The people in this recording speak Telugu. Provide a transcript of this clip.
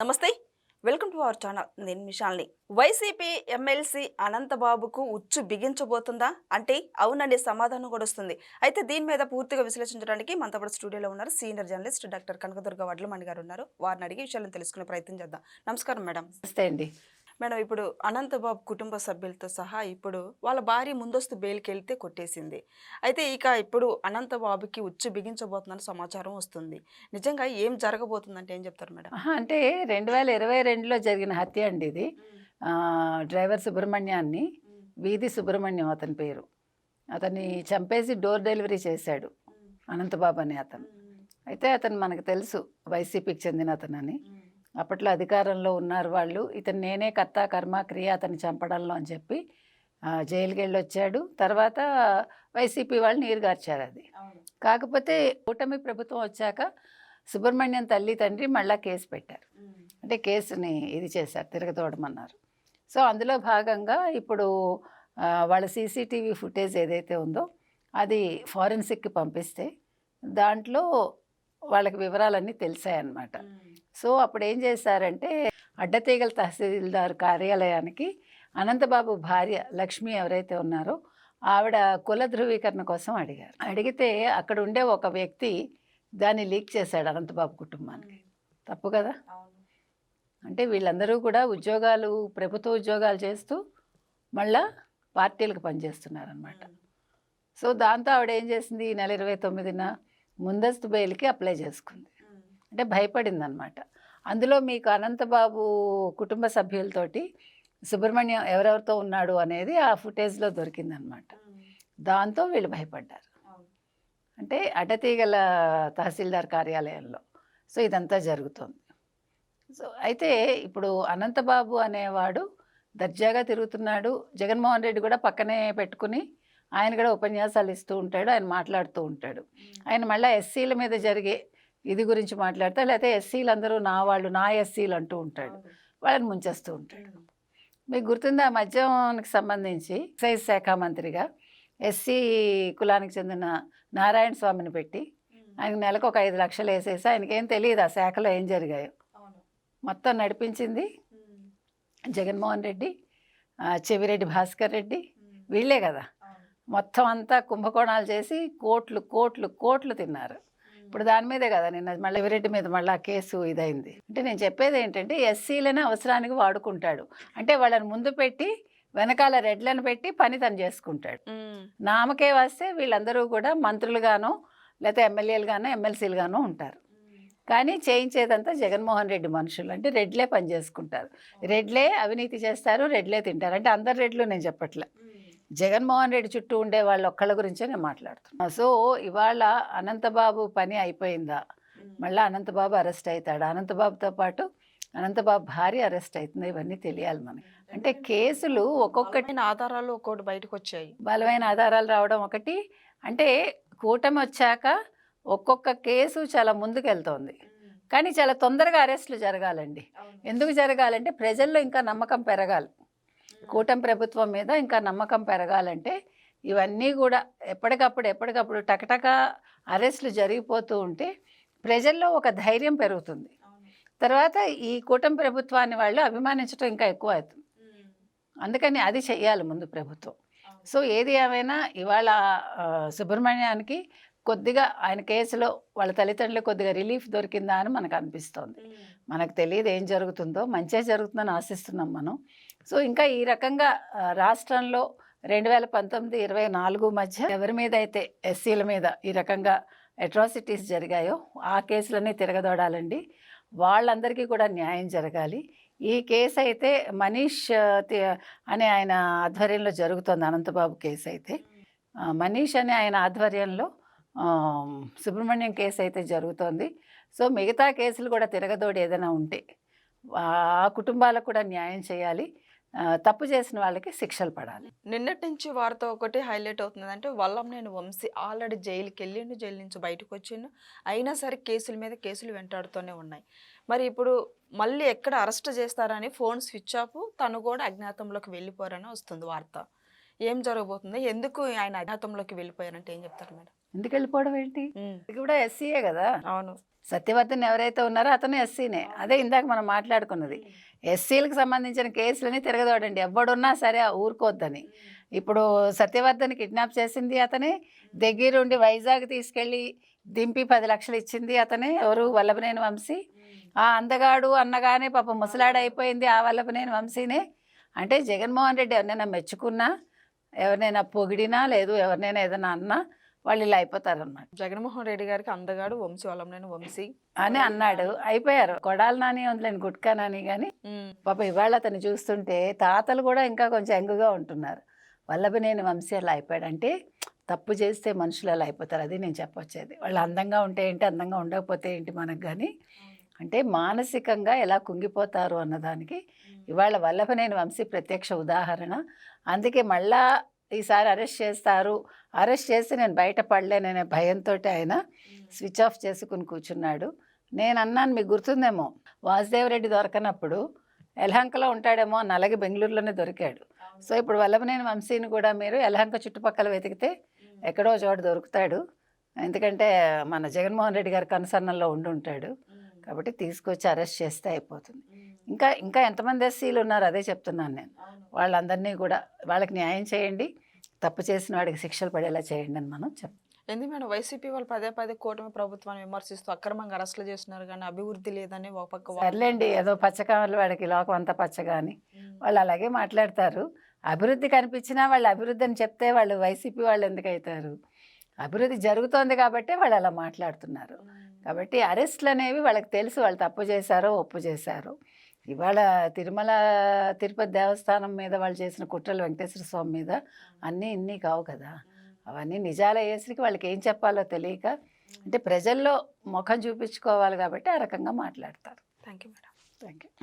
నమస్తే. Welcome to our channel. నేను మిషాల్ని. వైసీపీ ఎమ్మెల్సీ అనంతబాబుకు ఉచ్చు బిగించబోతుందా అంటే అవుననే సమాధానం కూడా వస్తుంది. అయితే దీని మీద పూర్తిగా విశ్లేషించడానికి మనతో పాటు స్టూడియోలో ఉన్నారు senior journalist doctor Kanakadurga Vadlamani గారు ఉన్నారు. వారిని అడిగి విషయాలను తెలుసుకునే ప్రయత్నం చేద్దాం. నమస్కారం మేడం. నమస్తే అండి. మేడం, ఇప్పుడు అనంతబాబు కుటుంబ సభ్యులతో సహా ఇప్పుడు వాళ్ళ భార్య ముందస్తు బెయిల్కి వెళ్తే కొట్టేసింది. అయితే ఇప్పుడు అనంతబాబుకి ఉచ్చు బిగించబోతుందని సమాచారం వస్తుంది. నిజంగా ఏం జరగబోతుందంటే ఏం చెప్తారు మేడం? అంటే 2022లో జరిగిన హత్య అండి ఇది. డ్రైవర్ సుబ్రహ్మణ్యాన్ని, వీధి సుబ్రహ్మణ్యం అతని పేరు. అతన్ని చంపేసి డోర్ డెలివరీ చేశాడు అనంతబాబు అనే అతను. అయితే అతను మనకు తెలుసు వైసీపీకి చెందిన అతనని. అప్పట్లో అధికారంలో ఉన్నారు వాళ్ళు. ఇతను నేనే కర్త కర్మ క్రియ అతన్ని చంపడంలో అని చెప్పి జైలుకి వెళ్ళొచ్చాడు. తర్వాత వైసీపీ వాళ్ళు నీరుగార్చారు అది. కాకపోతే కూటమి ప్రభుత్వం వచ్చాక సుబ్రహ్మణ్యం తల్లి తండ్రి మళ్ళా కేసు పెట్టారు. అంటే కేసుని ఇది చేశారు, తిరగతోడమన్నారు. సో అందులో భాగంగా ఇప్పుడు వాళ్ళ సీసీటీవీ ఫుటేజ్ ఏదైతే ఉందో అది ఫారెన్సిక్కి పంపిస్తే దాంట్లో వాళ్ళకి వివరాలన్నీ తెలిసాయన్నమాట. సో అప్పుడు ఏం చేశారంటే అడ్డతీగల తహసీల్దార్ కార్యాలయానికి అనంతబాబు భార్య లక్ష్మి ఎవరైతే ఉన్నారో ఆవిడ కుల ధృవీకరణ కోసం అడిగారు. అడిగితే అక్కడ ఉండే ఒక వ్యక్తి దాన్ని లీక్ చేశాడు అనంతబాబు కుటుంబానికి. తప్పు కదా? అంటే వీళ్ళందరూ కూడా ఉద్యోగాలు, ప్రభుత్వ ఉద్యోగాలు చేస్తూ మళ్ళా పార్టీలకు పనిచేస్తున్నారనమాట. సో దాంతో ఆవిడ ఏం చేసింది, ఈ నెల 29న ముందస్తు బెయిల్కి అప్లై చేసుకుంది. అంటే భయపడింది అనమాట. అందులో మీకు అనంతబాబు కుటుంబ సభ్యులతోటి సుబ్రహ్మణ్యం ఎవరెవరితో ఉన్నాడు అనేది ఆ ఫుటేజ్లో దొరికిందనమాట. దాంతో వీళ్ళు భయపడ్డారు. అంటే అడ్డతీగల తహసీల్దార్ కార్యాలయంలో. సో ఇదంతా జరుగుతుంది. సో అయితే ఇప్పుడు అనంతబాబు అనేవాడు దర్జాగా తిరుగుతున్నాడు. జగన్మోహన్ రెడ్డి కూడా పక్కనే పెట్టుకుని ఆయన కూడా ఉపన్యాసాలు ఇస్తూ ఉంటాడు, ఆయన మాట్లాడుతూ ఉంటాడు. ఆయన మళ్ళీ ఎస్సీల మీద జరిగే ఇది గురించి మాట్లాడతాడు, లేకపోతే ఎస్సీలు అందరూ నా వాళ్ళు, నా ఎస్సీలు అంటూ ఉంటాడు, వాళ్ళని ముంచేస్తూ ఉంటాడు. మీకు గుర్తుందా, మద్యానికి సంబంధించి ఎక్సైజ్ శాఖ మంత్రిగా ఎస్సీ కులానికి చెందిన నారాయణ స్వామిని పెట్టి ఆయన నెలకు ఒక 5 లక్షలు వేసేసి ఆయనకేం తెలియదు ఆ శాఖలో ఏం జరిగాయో. మొత్తం నడిపించింది జగన్మోహన్ రెడ్డి, చెవిరెడ్డి భాస్కర్ రెడ్డి, వీళ్ళే కదా. మొత్తం అంతా కుంభకోణాలు చేసి కోట్లు కోట్లు కోట్లు తిన్నారు. ఇప్పుడు దాని మీదే కదా నిన్న మళ్ళీ చెవిరెడ్డి మీద మళ్ళీ ఆ కేసు ఇదైంది. అంటే నేను చెప్పేది ఏంటంటే ఎస్సీలనే అవసరానికి వాడుకుంటాడు. అంటే వాళ్ళని ముందు పెట్టి వెనకాల రెడ్లను పెట్టి పని తను చేసుకుంటాడు. నామకే వస్తే వీళ్ళందరూ కూడా మంత్రులుగానో లేకపోతే ఎమ్మెల్యేలుగానో ఎమ్మెల్సీలుగానో ఉంటారు. కానీ చేయించేదంతా జగన్మోహన్ రెడ్డి మనుషులు. అంటే రెడ్లే పని చేసుకుంటారు, రెడ్లే అవినీతి చేస్తారు, రెడ్లే తింటారు. అంటే అందరు రెడ్లు నేను చెప్పట్లే, జగన్మోహన్ రెడ్డి చుట్టూ ఉండే వాళ్ళ ఒక్కళ్ళ గురించే నేను మాట్లాడుతున్నాను. సో ఇవాళ అనంతబాబు పని అయిపోయిందా, మళ్ళీ అనంతబాబు అరెస్ట్ అవుతాడు, అనంతబాబుతో పాటు అనంతబాబు భార్య అరెస్ట్ అవుతుంది, ఇవన్నీ తెలియాలి మనకి. అంటే కేసులు ఒక్కొక్కటి ఆధారాలు ఒక్కొక్కటి బయటకు వచ్చాయి, బలమైన ఆధారాలు రావడం ఒకటి. అంటే కూటమి వచ్చాక ఒక్కొక్క కేసు చాలా ముందుకెళ్తోంది, కానీ చాలా తొందరగా అరెస్టులు జరగాలండి. ఎందుకు జరగాలంటే ప్రజల్లో ఇంకా నమ్మకం పెరగాలి, కూటమి ప్రభుత్వం మీద ఇంకా నమ్మకం పెరగాలంటే ఇవన్నీ కూడా ఎప్పటికప్పుడు టకటక అరెస్టులు జరిగిపోతూ ఉంటే ప్రజల్లో ఒక ధైర్యం పెరుగుతుంది. తర్వాత ఈ కూటమి ప్రభుత్వాన్ని వాళ్ళు అభిమానించడం ఇంకా ఎక్కువ అవుతుంది. అందుకని అది చెయ్యాలి ముందు ప్రభుత్వం. సో ఏది ఏమైనా ఇవాళ సుబ్రహ్మణ్యానికి కొద్దిగా ఆయన కేసులో వాళ్ళ తల్లిదండ్రులు కొద్దిగా రిలీఫ్ దొరికిందా అని మనకు అనిపిస్తోంది. మనకు తెలియదు ఏం జరుగుతుందో, మంచిగా జరుగుతుందని ఆశిస్తున్నాం మనం. సో ఇంకా ఈ రకంగా రాష్ట్రంలో 2019-24 మధ్య ఎవరి మీద అయితే ఎస్సీల మీద ఈ రకంగా అట్రాసిటీస్ జరిగాయో ఆ కేసులన్నీ తిరగదోడాలండి. వాళ్ళందరికీ కూడా న్యాయం జరగాలి. ఈ కేసు అయితే మనీష్ అనే ఆయన ఆధ్వర్యంలో జరుగుతుంది. అనంతబాబు కేసు అయితే మనీష్ అనే ఆయన ఆధ్వర్యంలో సుబ్రహ్మణ్యం కేసు అయితే జరుగుతోంది. సో మిగతా కేసులు కూడా తిరగదోడి ఏదైనా ఉంటే ఆ కుటుంబాలకు కూడా న్యాయం చేయాలి, తప్పు చేసిన వాళ్ళకి శిక్షలు పడాలి. నిన్నటి నుంచి వార్త ఒకటి హైలైట్ అవుతుంది. అంటే వల్లంనేని వంశీ ఆల్రెడీ జైలుకి వెళ్ళిండు, జైలు నుంచి బయటకు వచ్చిండు, అయినా సరే కేసుల మీద కేసులు వెంటాడుతూనే ఉన్నాయి. మరి ఇప్పుడు మళ్ళీ ఎక్కడ అరెస్ట్ చేస్తారని ఫోన్ స్విచ్ ఆఫ్, తను కూడా అజ్ఞాతంలోకి వెళ్ళిపోరని వస్తుంది వార్త. ఏం జరగబోతుంది, ఎందుకు ఆయన అజ్ఞాతంలోకి వెళ్ళిపోయారంటే ఏం చెప్తారు మేడం? ఎందుకు వెళ్ళిపోవడం ఏంటి? ఇది కూడా ఎస్సీయే కదా. అవును. సత్యవర్ధన్ ఎవరైతే ఉన్నారో అతను ఎస్సీనే. అదే ఇందాక మనం మాట్లాడుకున్నది. ఎస్సీలకు సంబంధించిన కేసులని తిరగదోడండి, ఎవడున్నా సరే ఊరుకోవద్దని. ఇప్పుడు సత్యవర్ధన్ కిడ్నాప్ చేసింది అతనే, దగ్గరుండి వైజాగ్ తీసుకెళ్ళి దింపి 10 లక్షలు ఇచ్చింది అతనే. ఎవరు? వల్లభనేని వంశీ. ఆ అందగాడు అన్నగానే పాపం ముసలాడైపోయింది ఆ వల్లభనేని వంశీనే. అంటే జగన్మోహన్ రెడ్డి ఎవరినైనా మెచ్చుకున్నా, ఎవరినైనా పొగిడినా, లేదు ఎవరినైనా ఏదైనా అన్నా వాళ్ళు ఇలా అయిపోతారన్నమాట. జగన్మోహన్ రెడ్డి గారికి అందగాడు వంశీ, వల్లంనేని వంశీ అని అన్నాడు, అయిపోయారు. కొడాలి నాని ఉందిలేండి, గుట్కా నాని. కానీ పాప ఇవాళ అతను చూస్తుంటే తాతలు కూడా ఇంకా కొంచెం యంగుగా ఉంటున్నారు. వల్లభనేని వంశీ అలా అయిపోయాడంటే తప్పు చేస్తే మనుషులు అలా అయిపోతారు. అది నేను చెప్పొచ్చేది. వాళ్ళు అందంగా ఉంటే ఏంటి, అందంగా ఉండకపోతే ఏంటి మనకు. కానీ అంటే మానసికంగా ఎలా కుంగిపోతారు అన్నదానికి ఇవాళ వల్లభనేని వంశీ ప్రత్యక్ష ఉదాహరణ. అందుకే మళ్ళా ఈసారి అరెస్ట్ చేస్తారు, అరెస్ట్ చేసి నేను బయటపడలేననే భయంతో ఆయన స్విచ్ ఆఫ్ చేసుకుని కూర్చున్నాడు. నేను అన్నాను, మీకు గుర్తుందేమో, వాసుదేవరెడ్డి దొరకనప్పుడు యలహంకలో ఉంటాడేమో అని అలాగే బెంగళూరులోనే దొరికాడు. సో ఇప్పుడు వల్లభనేని వంశీని కూడా మీరు యలహంక చుట్టుపక్కల వెతికితే ఎక్కడో చోట దొరుకుతాడు. ఎందుకంటే మన జగన్మోహన్ రెడ్డి గారి కనుసన్నల్లో ఉండుంటాడు. కాబట్టి తీసుకొచ్చి అరెస్ట్ చేస్తే అయిపోతుంది. ఇంకా ఇంకా ఎంతమంది ఎస్సీలు ఉన్నారు అదే చెప్తున్నాను నేను. వాళ్ళందరినీ కూడా వాళ్ళకి న్యాయం చేయండి, తప్పు చేసిన వాడికి శిక్షలు పడేలా చేయండి అని మనం చెప్తాం. ఎందుకు మేడం వైసీపీ వాళ్ళు పదే పదే కూటమి ప్రభుత్వాన్ని విమర్శిస్తూ అక్రమంగా అరెస్టులు చేస్తున్నారు, కానీ అభివృద్ధి లేదని ఒక పక్క సర్లేండి, ఏదో పచ్చకామర్లు వాడికి లోకం అంతా పచ్చగా అని వాళ్ళు అలాగే మాట్లాడతారు. అభివృద్ధి కనిపించినా వాళ్ళు అభివృద్ధి అని చెప్తే వాళ్ళు వైసీపీ వాళ్ళు ఎందుకు అవుతారు? అభివృద్ధి జరుగుతోంది కాబట్టి వాళ్ళు అలా మాట్లాడుతున్నారు. కాబట్టి అరెస్టులు అనేవి వాళ్ళకి తెలుసు, వాళ్ళు తప్పు చేశారో ఒప్పు చేశారో. ఇవాళ తిరుమల తిరుపతి దేవస్థానం మీద వాళ్ళు చేసిన కుట్రలు వెంకటేశ్వర స్వామి మీద అన్నీ ఇన్ని కావు కదా. అవన్నీ నిజాలు అయ్యేసరికి వాళ్ళకి ఏం చెప్పాలో తెలియక, అంటే ప్రజల్లో ముఖం చూపించుకోవాలి కాబట్టి ఆ రకంగా మాట్లాడతారు. Thank you madam. Thank you.